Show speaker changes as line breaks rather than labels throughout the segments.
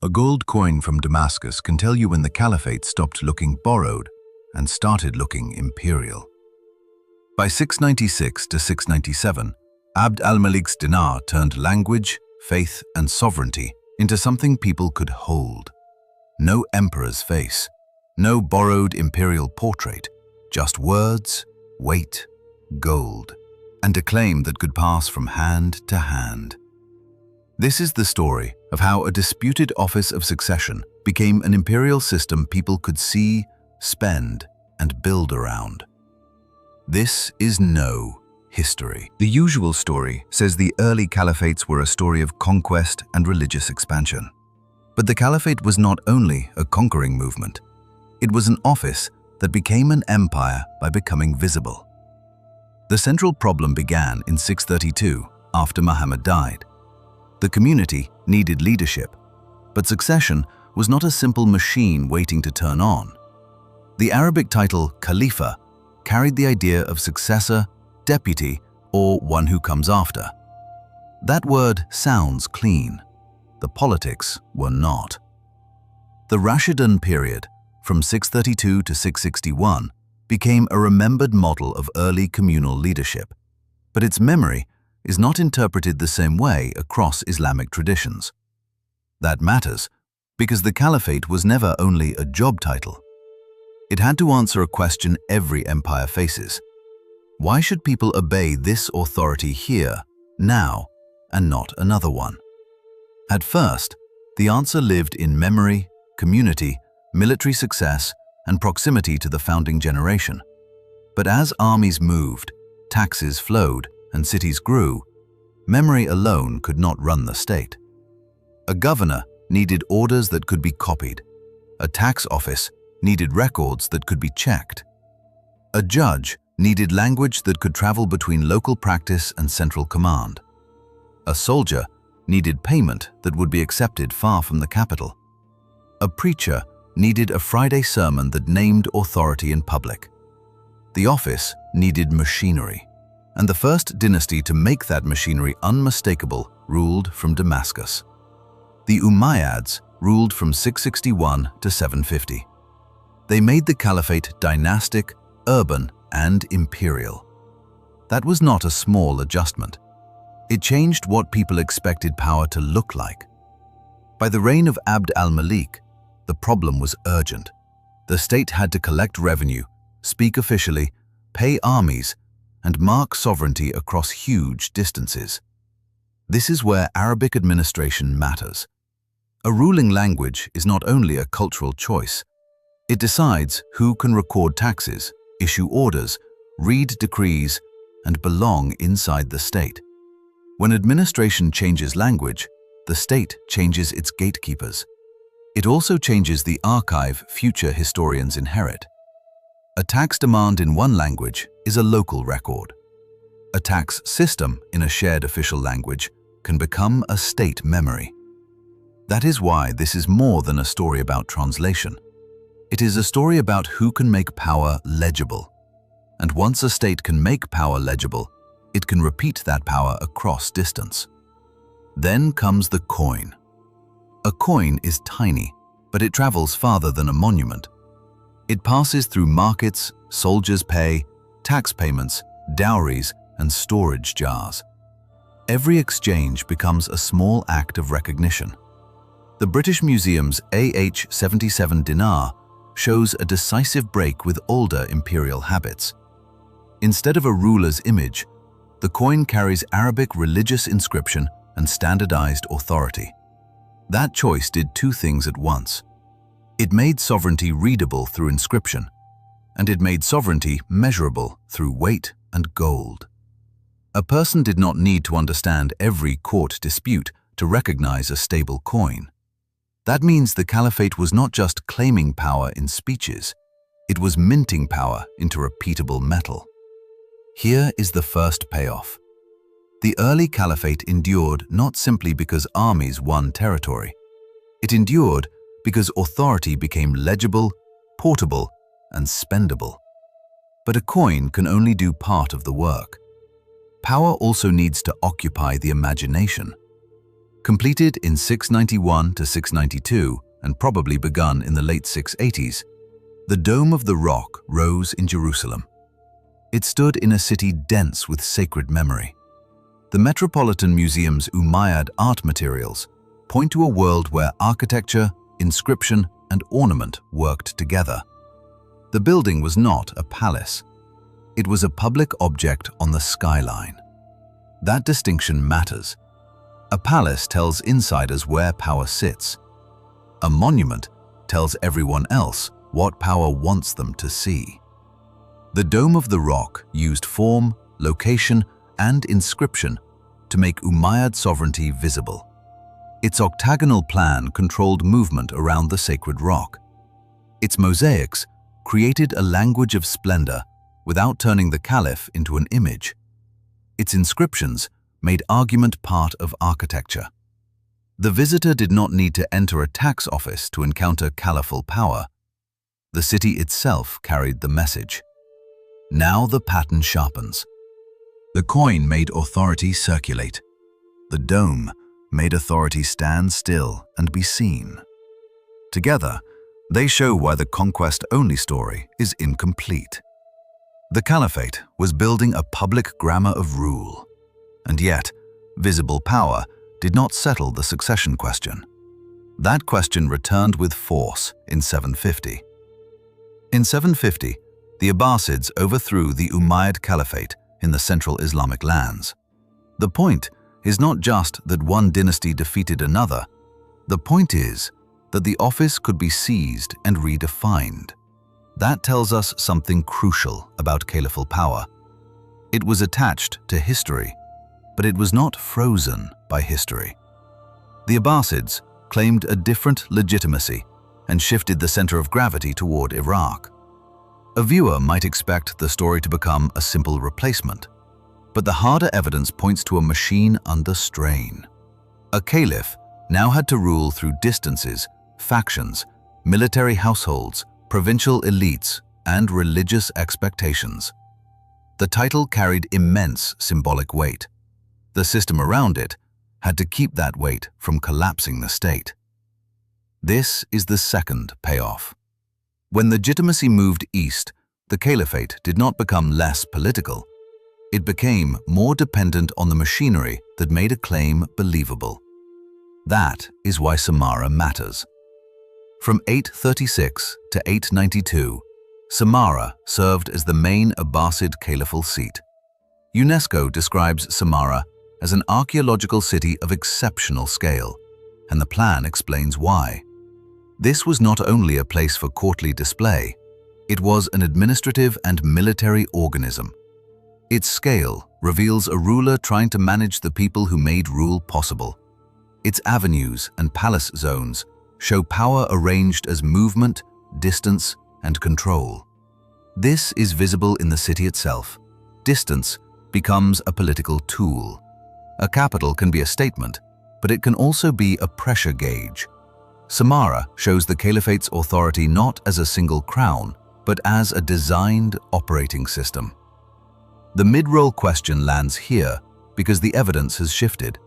A gold coin from Damascus can tell you when the Caliphate stopped looking borrowed and started looking imperial. By 696 to 697, Abd al-Malik's dinar turned language, faith, and sovereignty into something people could hold. No emperor's face, no borrowed imperial portrait, just words, weight, gold, and a claim that could pass from hand to hand. This is the story of how a disputed office of succession became an imperial system people could see, spend, and build around. This is no history. The usual story says the early caliphates were a story of conquest and religious expansion. But the caliphate was not only a conquering movement. It was an office that became an empire by becoming visible. The central problem began in 632, after Muhammad died. The community needed leadership, but succession was not a simple machine waiting to turn on. The Arabic title Khalifa carried the idea of successor, deputy, or one who comes after. That word sounds clean. The politics were not. The Rashidun period, from 632 to 661, became a remembered model of early communal leadership, but its memory is not interpreted the same way across Islamic traditions. That matters because the caliphate was never only a job title. It had to answer a question every empire faces. Why should people obey this authority here, now, and not another one? At first, the answer lived in memory, community, military success, and proximity to the founding generation. But as armies moved, taxes flowed, and cities grew, memory alone could not run the state. A governor needed orders that could be copied. A tax office needed records that could be checked. A judge needed language that could travel between local practice and central command. A soldier needed payment that would be accepted far from the capital. A preacher needed a Friday sermon that named authority in public. The office needed machinery, and the first dynasty to make that machinery unmistakable ruled from Damascus. The Umayyads ruled from 661 to 750. They made the caliphate dynastic, urban, and imperial. That was not a small adjustment. It changed what people expected power to look like. By the reign of Abd al-Malik, the problem was urgent. The state had to collect revenue, speak officially, pay armies, and mark sovereignty across huge distances. This is where Arabic administration matters. A ruling language is not only a cultural choice. It decides who can record taxes, issue orders, read decrees, and belong inside the state. When administration changes language, the state changes its gatekeepers. It also changes the archive future historians inherit. A tax demand in one language is a local record. A tax system in a shared official language can become a state memory. That is why this is more than a story about translation. It is a story about who can make power legible. And once a state can make power legible, it can repeat that power across distance. Then comes the coin. A coin is tiny, but it travels farther than a monument. It passes through markets, soldiers' pay, tax payments, dowries, and storage jars. Every exchange becomes a small act of recognition. The British Museum's AH 77 dinar shows a decisive break with older imperial habits. Instead of a ruler's image, the coin carries Arabic religious inscription and standardized authority. That choice did two things at once. It made sovereignty readable through inscription, and it made sovereignty measurable through weight and gold. A person did not need to understand every court dispute to recognize a stable coin. That means the caliphate was not just claiming power in speeches, it was minting power into repeatable metal. Here is the first payoff. The early caliphate endured not simply because armies won territory. It endured because authority became legible, portable, and spendable. But a coin can only do part of the work. Power also needs to occupy the imagination. Completed in 691 to 692 and probably begun in the late 680s, the Dome of the Rock rose in Jerusalem. It stood in a city dense with sacred memory. The Metropolitan Museum's Umayyad art materials point to a world where architecture, inscription, and ornament worked together. The building was not a palace. It was a public object on the skyline. That distinction matters. A palace tells insiders where power sits. A monument tells everyone else what power wants them to see. The Dome of the Rock used form, location, and inscription to make Umayyad sovereignty visible. Its octagonal plan controlled movement around the sacred rock. Its mosaics created a language of splendor without turning the caliph into an image. Its inscriptions made argument part of architecture. The visitor did not need to enter a tax office to encounter caliphal power. The city itself carried the message. Now the pattern sharpens. The coin made authority circulate. The dome made authority stand still and be seen. Together, they show why the conquest-only story is incomplete. The caliphate was building a public grammar of rule, and yet, visible power did not settle the succession question. That question returned with force in 750. In 750, the Abbasids overthrew the Umayyad Caliphate in the central Islamic lands. The point is not just that one dynasty defeated another. The point is that the office could be seized and redefined. That tells us something crucial about caliphal power. It was attached to history, but it was not frozen by history. The Abbasids claimed a different legitimacy and shifted the center of gravity toward Iraq. A viewer might expect the story to become a simple replacement, but the harder evidence points to a machine under strain. A caliph now had to rule through distances, factions, military households, provincial elites, and religious expectations. The title carried immense symbolic weight. The system around it had to keep that weight from collapsing the state. This is the second payoff. When legitimacy moved east, the caliphate did not become less political. It became more dependent on the machinery that made a claim believable. That is why Samarra matters. From 836 to 892, Samarra served as the main Abbasid caliphal seat. UNESCO describes Samarra as an archaeological city of exceptional scale, and the plan explains why. This was not only a place for courtly display, it was an administrative and military organism. Its scale reveals a ruler trying to manage the people who made rule possible. Its avenues and palace zones show power arranged as movement, distance, and control. This is visible in the city itself. Distance becomes a political tool. A capital can be a statement, but it can also be a pressure gauge. Samarra shows the caliphate's authority not as a single crown, but as a designed operating system. The mid-roll question lands here because the evidence has shifted.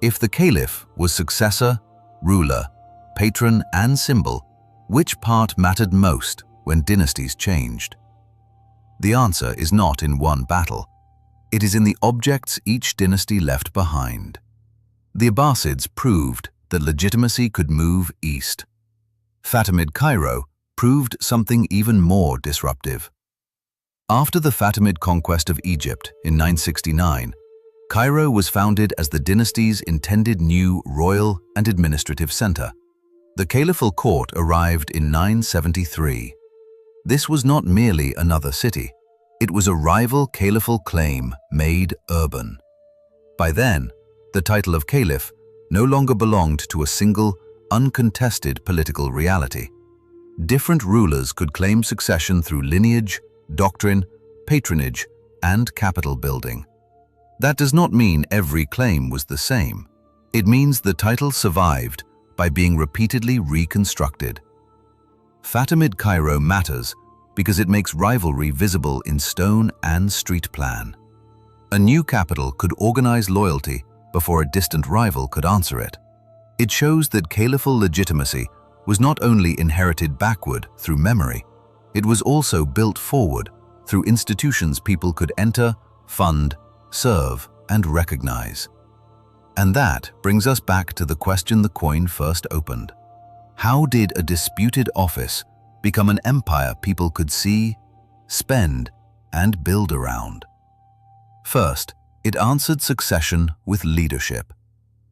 If the caliph was successor, ruler, patron, and symbol, which part mattered most when dynasties changed? The answer is not in one battle. It is in the objects each dynasty left behind. The Abbasids proved that legitimacy could move east. Fatimid Cairo proved something even more disruptive. After the Fatimid conquest of Egypt in 969, Cairo was founded as the dynasty's intended new royal and administrative center. The Caliphal court arrived in 973. This was not merely another city. It was a rival caliphal claim made urban. By then, the title of caliph no longer belonged to a single, uncontested political reality. Different rulers could claim succession through lineage, doctrine, patronage, and capital building. That does not mean every claim was the same. It means the title survived by being repeatedly reconstructed. Fatimid Cairo matters because it makes rivalry visible in stone and street plan. A new capital could organize loyalty before a distant rival could answer it. It shows that caliphal legitimacy was not only inherited backward through memory, it was also built forward through institutions people could enter, fund, serve, and recognize. And that brings us back to the question the coin first opened. How did a disputed office become an empire people could see, spend, and build around? First, it answered succession with leadership.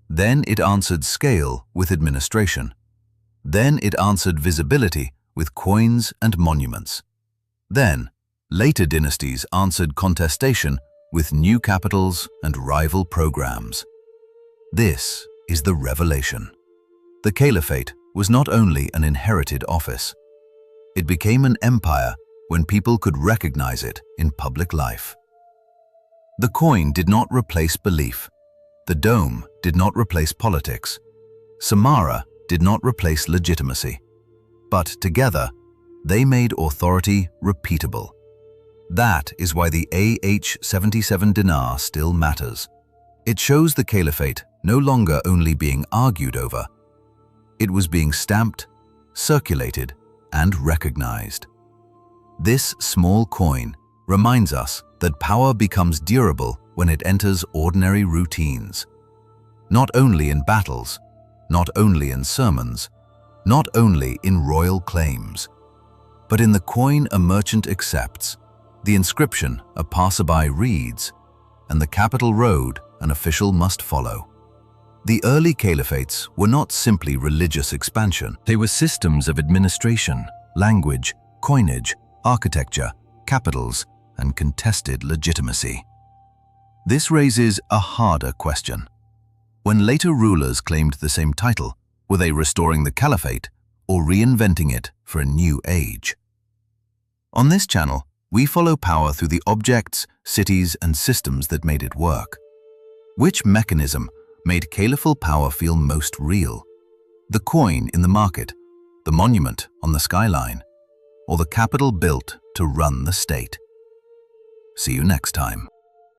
Then it answered scale with administration. Then it answered visibility with coins and monuments. Then, later dynasties answered contestation with new capitals and rival programs. This is the revelation. The caliphate was not only an inherited office. It became an empire when people could recognize it in public life. The coin did not replace belief. The dome did not replace politics. Samara did not replace legitimacy. But together, they made authority repeatable. That is why the AH-77 dinar still matters. It shows the caliphate no longer only being argued over. It was being stamped, circulated, and recognized. This small coin reminds us that power becomes durable when it enters ordinary routines. Not only in battles, not only in sermons, not only in royal claims, but in the coin a merchant accepts, the inscription a passerby reads, and the capital road an official must follow. The early caliphates were not simply religious expansion. They were systems of administration, language, coinage, architecture, capitals, and contested legitimacy. This raises a harder question. When later rulers claimed the same title, were they restoring the caliphate or reinventing it for a new age? On this channel, we follow power through the objects, cities, and systems that made it work. Which mechanism made caliphal power feel most real? The coin in the market, the monument on the skyline, or the capital built to run the state? See you next time.